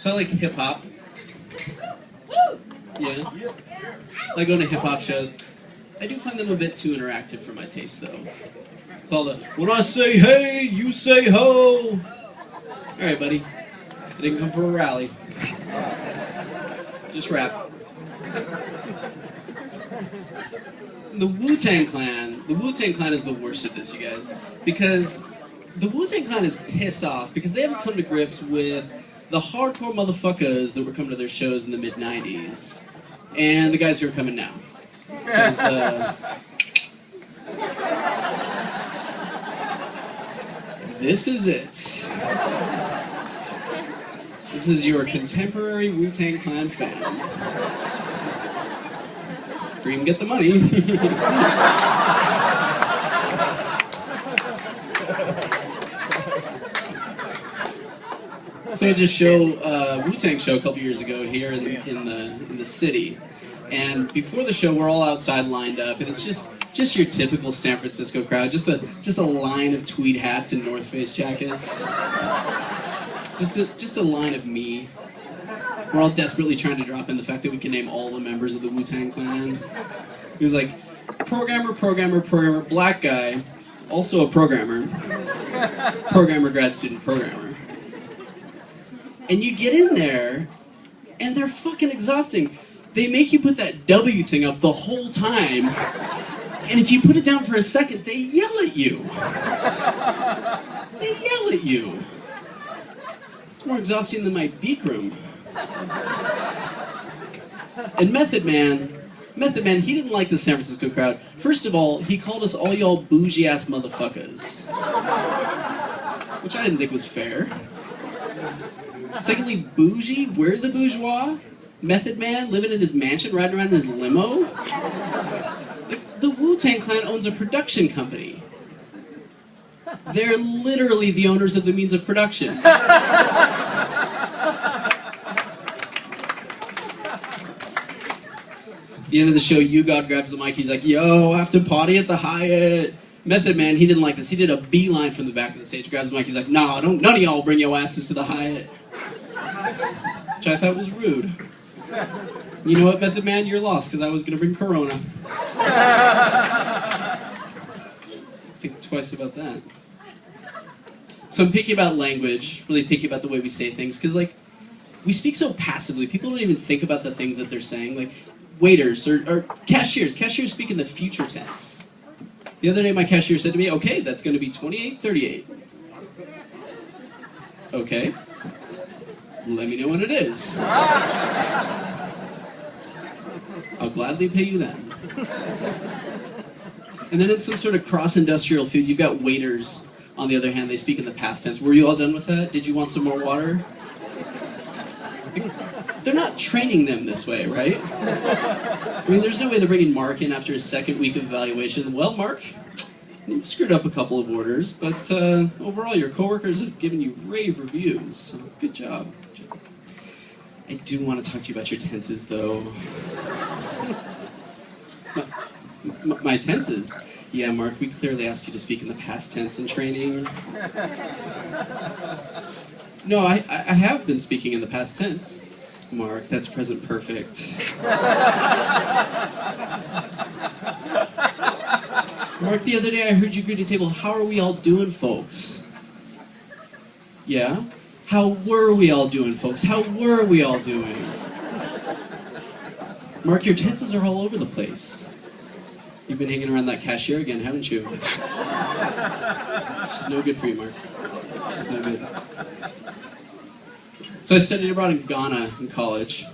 So I like hip-hop. Yeah. I like going to hip-hop shows. I do find them a bit too interactive for my taste, though. It's all the, when I say hey, you say ho! Alright, buddy. I didn't come for a rally. Just rap. The Wu-Tang Clan is the worst at this, you guys. Because the Wu-Tang Clan is pissed off because they haven't come to grips with the hardcore motherfuckers that were coming to their shows in the mid-90s. And the guys who are coming now. This is it. This is your contemporary Wu-Tang Clan fan. Cream, get the money. So I just showed a Wu-Tang show a couple years ago here in the city, and before the show we're all outside lined up, and it's just your typical San Francisco crowd, just a line of tweed hats and North Face jackets, just a line of me. We're all desperately trying to drop in the fact that we can name all the members of the Wu-Tang Clan. He was like, programmer, black guy, also a programmer, grad student, programmer. And you get in there, and they're fucking exhausting. They make you put that W thing up the whole time, and if you put it down for a second, they yell at you. They yell at you. It's more exhausting than my beak room. And Method Man, he didn't like the San Francisco crowd. First of all, he called us all y'all bougie-ass motherfuckers. Which I didn't think was fair. Secondly, bougie? We're the bourgeois? Method Man living in his mansion, riding around in his limo? The Wu-Tang Clan owns a production company. They're literally the owners of the means of production. At the end of the show, U-God grabs the mic, he's like, yo, after party at the Hyatt. Method Man, he didn't like this. He did a beeline from the back of the stage, grabs the mic, he's like, nah, none of y'all bring your asses to the Hyatt. Which I thought was rude. You know what, Method Man, you're lost, because I was going to bring Corona. Think twice about that. So I'm picky about language, really picky about the way we say things, because, like, we speak so passively. People don't even think about the things that they're saying. Like, waiters or cashiers. Cashiers speak in the future tense. The other day, my cashier said to me, okay, that's going to be 2838. Okay. Let me know when it is. I'll gladly pay you then. And then in some sort of cross-industrial field, you've got waiters. On the other hand, they speak in the past tense. Were you all done with that? Did you want some more water? They're not training them this way, right? I mean, there's no way they're bringing Mark in after his second week of evaluation. Well, Mark, you've screwed up a couple of orders, but overall, your coworkers have given you rave reviews. So good job. I do want to talk to you about your tenses, though. My tenses? Yeah, Mark, we clearly asked you to speak in the past tense in training. No, I have been speaking in the past tense. Mark, that's present perfect. Mark, the other day I heard you greet a table. How are we all doing, folks? Yeah? How were we all doing, folks? How were we all doing? Mark, your tenses are all over the place. You've been hanging around that cashier again, haven't you? She's no good for you, Mark. She's no good. So I studied abroad in Ghana in college,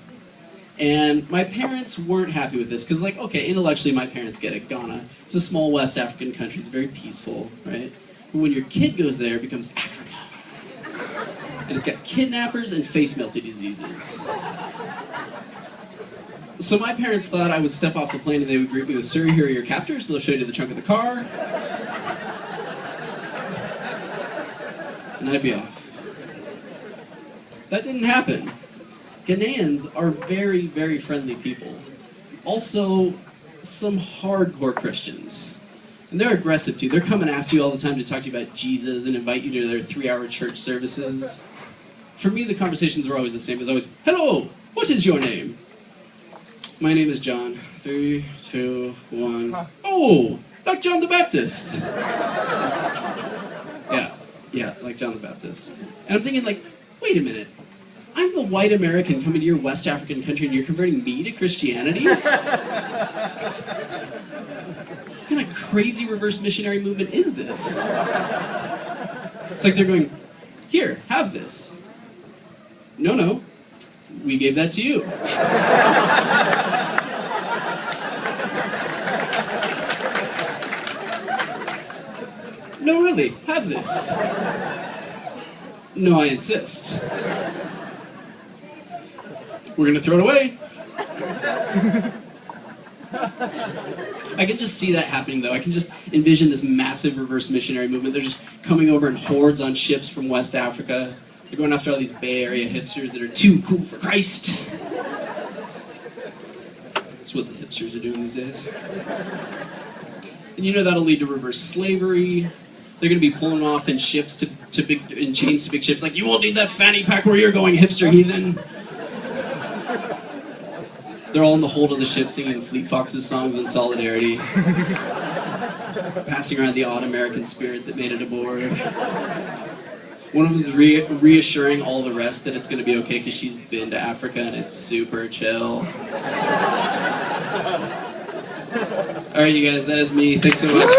and my parents weren't happy with this, because, like, okay, intellectually my parents get it. Ghana, it's a small West African country, it's very peaceful, right? But when your kid goes there, it becomes Africa. And it's got kidnappers and face-melted diseases. So my parents thought I would step off the plane and they would greet me with, sir, here are your captors, they'll show you to the trunk of the car. And I'd be off. That didn't happen. Ghanaians are very, very friendly people. Also, some hardcore Christians. And they're aggressive too. They're coming after you all the time to talk to you about Jesus and invite you to their 3-hour church services. for me, the conversations were always the same. It was always, hello, what is your name? My name is John. 3, 2, 1. Oh, like John the Baptist. Yeah, like John the Baptist. And I'm thinking, like, wait a minute. I'm the white American coming to your West African country and you're converting me to Christianity? What kind of crazy reverse missionary movement is this? It's like they're going, here, have this. No, we gave that to you. No, really, have this. No, I insist. We're gonna throw it away. I can just see that happening, though. I can just envision this massive reverse missionary movement. They're just coming over in hordes on ships from West Africa. They're going after all these Bay Area hipsters that are too cool for Christ. That's what the hipsters are doing these days. And you know that'll lead to reverse slavery. They're going to be pulling off in ships in chains to big ships. Like, you won't need that fanny pack where you're going, hipster heathen. They're all in the hold of the ship singing Fleet Foxes songs in solidarity. Passing around the odd American spirit that made it aboard. One of them's reassuring all the rest that it's going to be okay because she's been to Africa and it's super chill. Alright, you guys, that is me. Thanks so much.